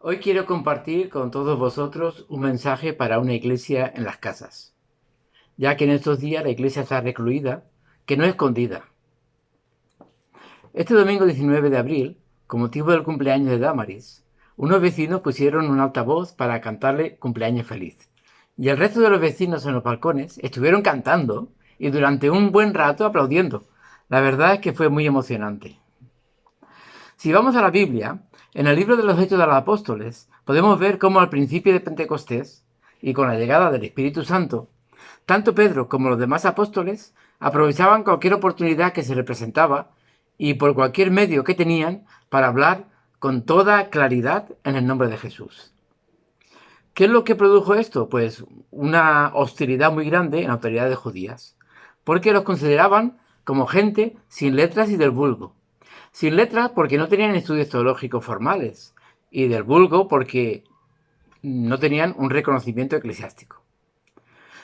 Hoy quiero compartir con todos vosotros un mensaje para una iglesia en las casas, ya que en estos días la iglesia está recluida, que no escondida. Este domingo 19 de abril, con motivo del cumpleaños de Damaris, unos vecinos pusieron un altavoz para cantarle cumpleaños feliz. Y el resto de los vecinos en los balcones estuvieron cantando y durante un buen rato aplaudiendo. La verdad es que fue muy emocionante. Si vamos a la Biblia, en el libro de los Hechos de los Apóstoles, podemos ver cómo al principio de Pentecostés y con la llegada del Espíritu Santo, tanto Pedro como los demás apóstoles aprovechaban cualquier oportunidad que se les presentaba y por cualquier medio que tenían para hablar con toda claridad en el nombre de Jesús. ¿Qué es lo que produjo esto? Pues una hostilidad muy grande en autoridades judías, porque los consideraban como gente sin letras y del vulgo. Sin letras porque no tenían estudios teológicos formales y del vulgo porque no tenían un reconocimiento eclesiástico.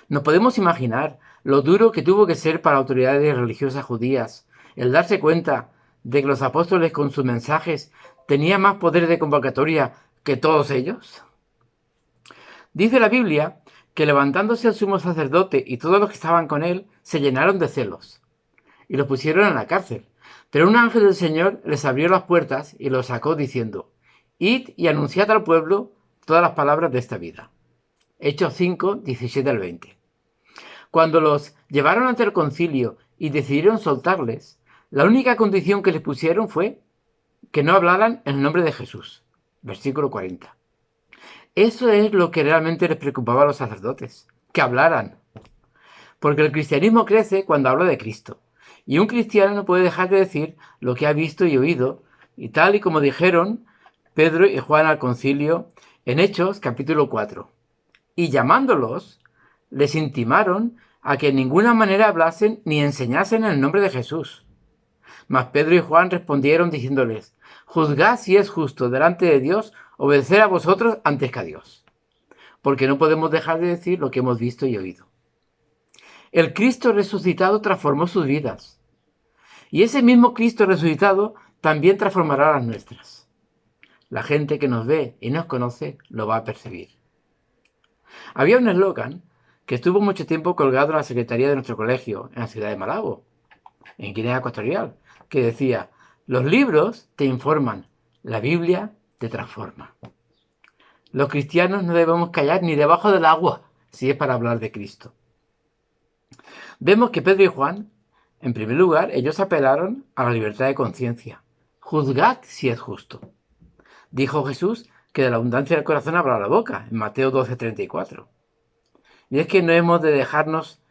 Nos podemos imaginar lo duro que tuvo que ser para autoridades religiosas judías el darse cuenta de que los apóstoles con sus mensajes tenían más poder de convocatoria que todos ellos. Dice la Biblia que levantándose el sumo sacerdote y todos los que estaban con él se llenaron de celos y los pusieron en la cárcel. Pero un ángel del Señor les abrió las puertas y los sacó diciendo: Id y anunciad al pueblo todas las palabras de esta vida. Hechos 5, 17 al 20. Cuando los llevaron ante el concilio y decidieron soltarles, la única condición que les pusieron fue que no hablaran en el nombre de Jesús. Versículo 40. Eso es lo que realmente les preocupaba a los sacerdotes, que hablaran. Porque el cristianismo crece cuando habla de Cristo. Y un cristiano no puede dejar de decir lo que ha visto y oído, y tal y como dijeron Pedro y Juan al concilio en Hechos capítulo 4. Y llamándolos, les intimaron a que en ninguna manera hablasen ni enseñasen en el nombre de Jesús. Mas Pedro y Juan respondieron diciéndoles: Juzgad si es justo delante de Dios obedecer a vosotros antes que a Dios. Porque no podemos dejar de decir lo que hemos visto y oído. El Cristo resucitado transformó sus vidas. Y ese mismo Cristo resucitado también transformará las nuestras. La gente que nos ve y nos conoce lo va a percibir. Había un eslogan que estuvo mucho tiempo colgado en la secretaría de nuestro colegio, en la ciudad de Malabo, en Guinea Ecuatorial, que decía: los libros te informan, la Biblia te transforma. Los cristianos no debemos callar ni debajo del agua si es para hablar de Cristo. Vemos que Pedro y Juan, en primer lugar, ellos apelaron a la libertad de conciencia. Juzgad si es justo. Dijo Jesús que de la abundancia del corazón habla la boca, en Mateo 12:34. Y es que no hemos de dejarnos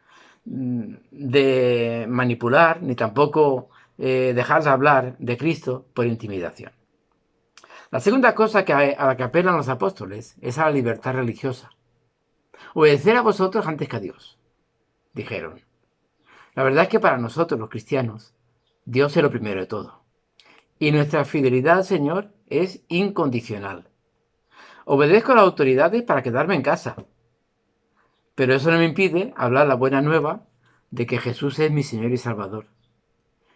de manipular, ni tampoco dejar de hablar de Cristo por intimidación. La segunda cosa a la que apelan los apóstoles es a la libertad religiosa. Obedecer a vosotros antes que a Dios, dijeron. La verdad es que para nosotros los cristianos, Dios es lo primero de todo. Y nuestra fidelidad al Señor es incondicional. Obedezco a las autoridades para quedarme en casa. Pero eso no me impide hablar la buena nueva de que Jesús es mi Señor y Salvador.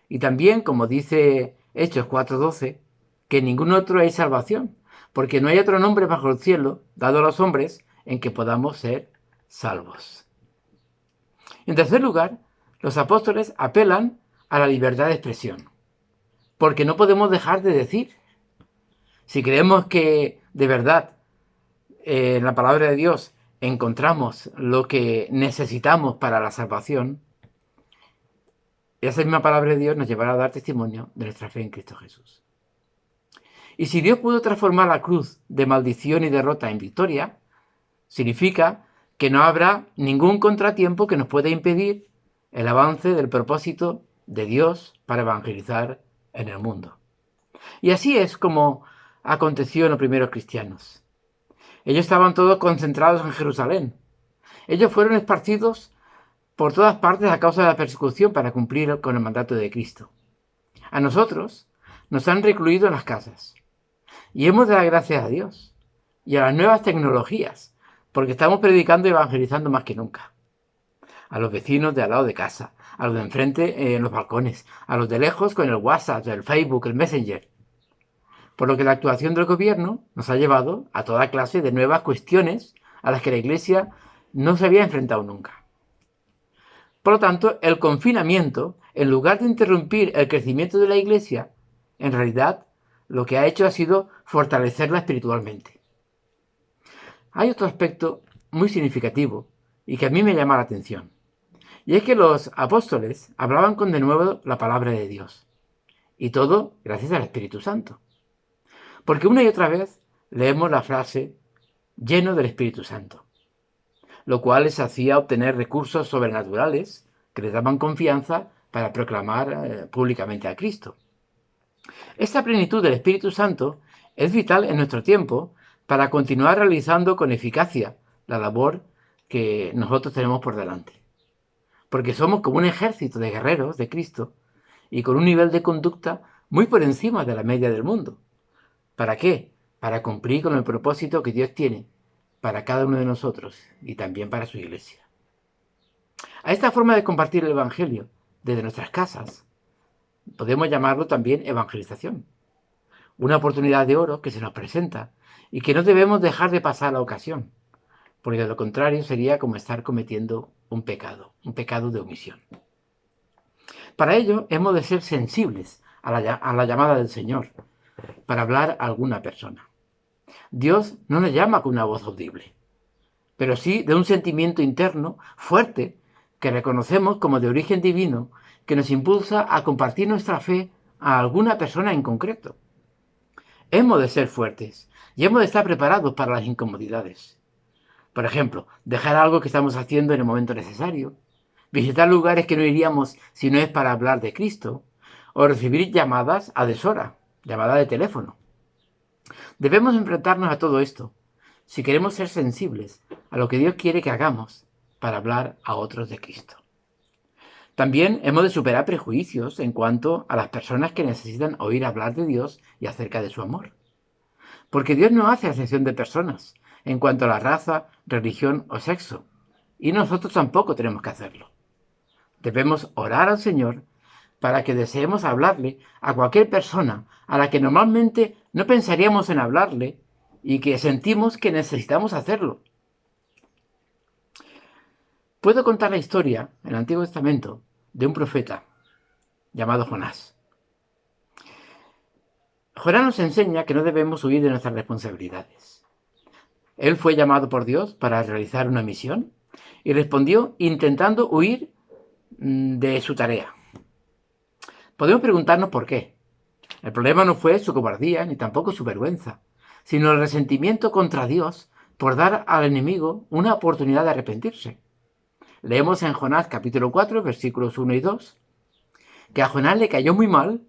Y también, como dice Hechos 4:12, que en ningún otro hay salvación, porque no hay otro nombre bajo el cielo dado a los hombres en que podamos ser salvos. En tercer lugar, los apóstoles apelan a la libertad de expresión, porque no podemos dejar de decir. Si creemos que de verdad en la palabra de Dios encontramos lo que necesitamos para la salvación, esa misma palabra de Dios nos llevará a dar testimonio de nuestra fe en Cristo Jesús. Y si Dios pudo transformar la cruz de maldición y derrota en victoria, significa que no habrá ningún contratiempo que nos pueda impedir el avance del propósito de Dios para evangelizar en el mundo. Y así es como aconteció en los primeros cristianos. Ellos estaban todos concentrados en Jerusalén. Ellos fueron esparcidos por todas partes a causa de la persecución para cumplir con el mandato de Cristo. A nosotros nos han recluido en las casas. Y hemos de dar gracias a Dios y a las nuevas tecnologías, porque estamos predicando y evangelizando más que nunca. A los vecinos de al lado de casa, a los de enfrente en los balcones, a los de lejos con el WhatsApp, el Facebook, el Messenger. por lo que la actuación del gobierno nos ha llevado a toda clase de nuevas cuestiones a las que la Iglesia no se había enfrentado nunca. Por lo tanto, el confinamiento, en lugar de interrumpir el crecimiento de la Iglesia, en realidad lo que ha hecho ha sido fortalecerla espiritualmente. Hay otro aspecto muy significativo y que a mí me llama la atención, y es que los apóstoles hablaban con denuedo la palabra de Dios, y todo gracias al Espíritu Santo. Porque una y otra vez leemos la frase lleno del Espíritu Santo, lo cual les hacía obtener recursos sobrenaturales que les daban confianza para proclamar públicamente a Cristo. Esta plenitud del Espíritu Santo es vital en nuestro tiempo para continuar realizando con eficacia la labor que nosotros tenemos por delante. Porque somos como un ejército de guerreros de Cristo y con un nivel de conducta muy por encima de la media del mundo. ¿Para qué? Para cumplir con el propósito que Dios tiene para cada uno de nosotros y también para su Iglesia. A esta forma de compartir el Evangelio desde nuestras casas podemos llamarlo también evangelización. Una oportunidad de oro que se nos presenta y que no debemos dejar de pasar la ocasión, porque de lo contrario sería como estar cometiendo un pecado de omisión. Para ello hemos de ser sensibles a la llamada del Señor para hablar a alguna persona. Dios no nos llama con una voz audible, pero sí de un sentimiento interno fuerte que reconocemos como de origen divino, que nos impulsa a compartir nuestra fe a alguna persona en concreto. Hemos de ser fuertes y hemos de estar preparados para las incomodidades. Por ejemplo, dejar algo que estamos haciendo en el momento necesario, visitar lugares que no iríamos si no es para hablar de Cristo, o recibir llamadas a deshora, llamada de teléfono. Debemos enfrentarnos a todo esto si queremos ser sensibles a lo que Dios quiere que hagamos para hablar a otros de Cristo. También hemos de superar prejuicios en cuanto a las personas que necesitan oír hablar de Dios y acerca de su amor. Porque Dios no hace acepción de personas en cuanto a la raza, religión o sexo, y nosotros tampoco tenemos que hacerlo. Debemos orar al Señor para que deseemos hablarle a cualquier persona a la que normalmente no pensaríamos en hablarle y que sentimos que necesitamos hacerlo. Puedo contar la historia en el Antiguo Testamento de un profeta llamado Jonás. Jonás nos enseña que no debemos huir de nuestras responsabilidades. Él fue llamado por Dios para realizar una misión y respondió intentando huir de su tarea. Podemos preguntarnos por qué. El problema no fue su cobardía ni tampoco su vergüenza, sino el resentimiento contra Dios por dar al enemigo una oportunidad de arrepentirse. Leemos en Jonás capítulo 4, versículos 1 y 2, que a Jonás le cayó muy mal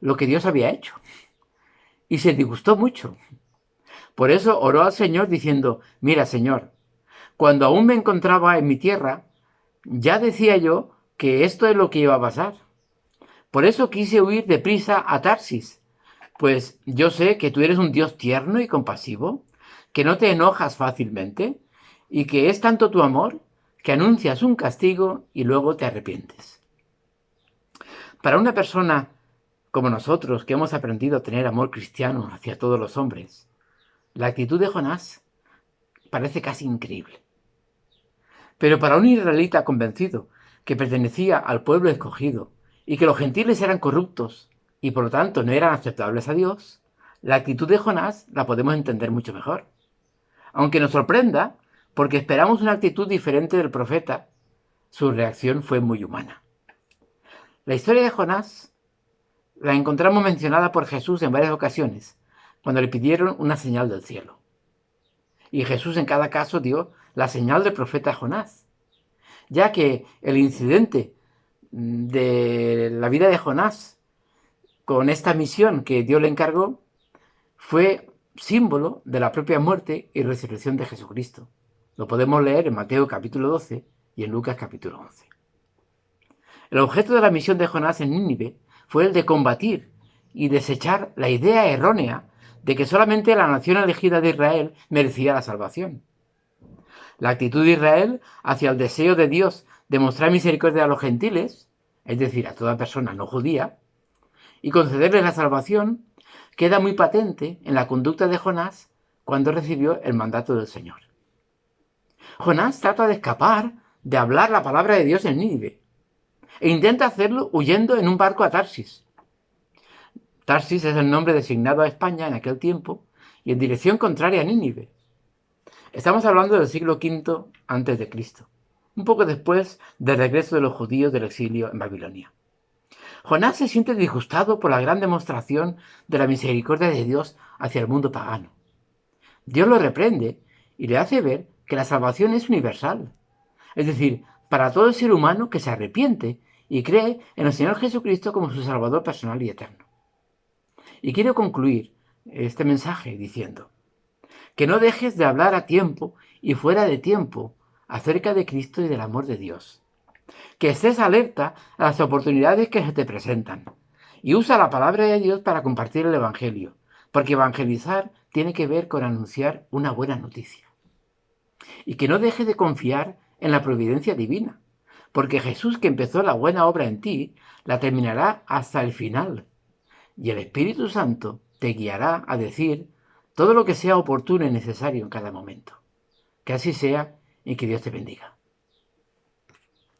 lo que Dios había hecho y se disgustó mucho. Por eso oró al Señor diciendo: mira, Señor, cuando aún me encontraba en mi tierra, ya decía yo que esto es lo que iba a pasar. Por eso quise huir deprisa a Tarsis, pues yo sé que tú eres un Dios tierno y compasivo, que no te enojas fácilmente y que es tanto tu amor que anuncias un castigo y luego te arrepientes. Para una persona como nosotros, que hemos aprendido a tener amor cristiano hacia todos los hombres, la actitud de Jonás parece casi increíble. Pero para un israelita convencido que pertenecía al pueblo escogido y que los gentiles eran corruptos y por lo tanto no eran aceptables a Dios, la actitud de Jonás la podemos entender mucho mejor. Aunque nos sorprenda, porque esperamos una actitud diferente del profeta, su reacción fue muy humana. La historia de Jonás la encontramos mencionada por Jesús en varias ocasiones, cuando le pidieron una señal del cielo. Y Jesús en cada caso dio la señal del profeta Jonás, ya que el incidente de la vida de Jonás con esta misión que Dios le encargó fue símbolo de la propia muerte y resurrección de Jesucristo. Lo podemos leer en Mateo capítulo 12 y en Lucas capítulo 11. El objeto de la misión de Jonás en Nínive fue el de combatir y desechar la idea errónea de que solamente la nación elegida de Israel merecía la salvación. La actitud de Israel hacia el deseo de Dios de mostrar misericordia a los gentiles, es decir, a toda persona no judía, y concederles la salvación, queda muy patente en la conducta de Jonás cuando recibió el mandato del Señor. Jonás trata de escapar de hablar la palabra de Dios en Nínive e intenta hacerlo huyendo en un barco a Tarsis. Tarsis es el nombre designado a España en aquel tiempo y en dirección contraria a Nínive. Estamos hablando del siglo V a.C., un poco después del regreso de los judíos del exilio en Babilonia. Jonás se siente disgustado por la gran demostración de la misericordia de Dios hacia el mundo pagano. Dios lo reprende y le hace ver que la salvación es universal, es decir, para todo ser humano que se arrepiente y cree en el Señor Jesucristo como su Salvador personal y eterno. Y quiero concluir este mensaje diciendo que no dejes de hablar a tiempo y fuera de tiempo acerca de Cristo y del amor de Dios. Que estés alerta a las oportunidades que se te presentan y usa la palabra de Dios para compartir el Evangelio, porque evangelizar tiene que ver con anunciar una buena noticia. Y que no dejes de confiar en la providencia divina, porque Jesús, que empezó la buena obra en ti, la terminará hasta el final. Y el Espíritu Santo te guiará a decir todo lo que sea oportuno y necesario en cada momento. Que así sea y que Dios te bendiga.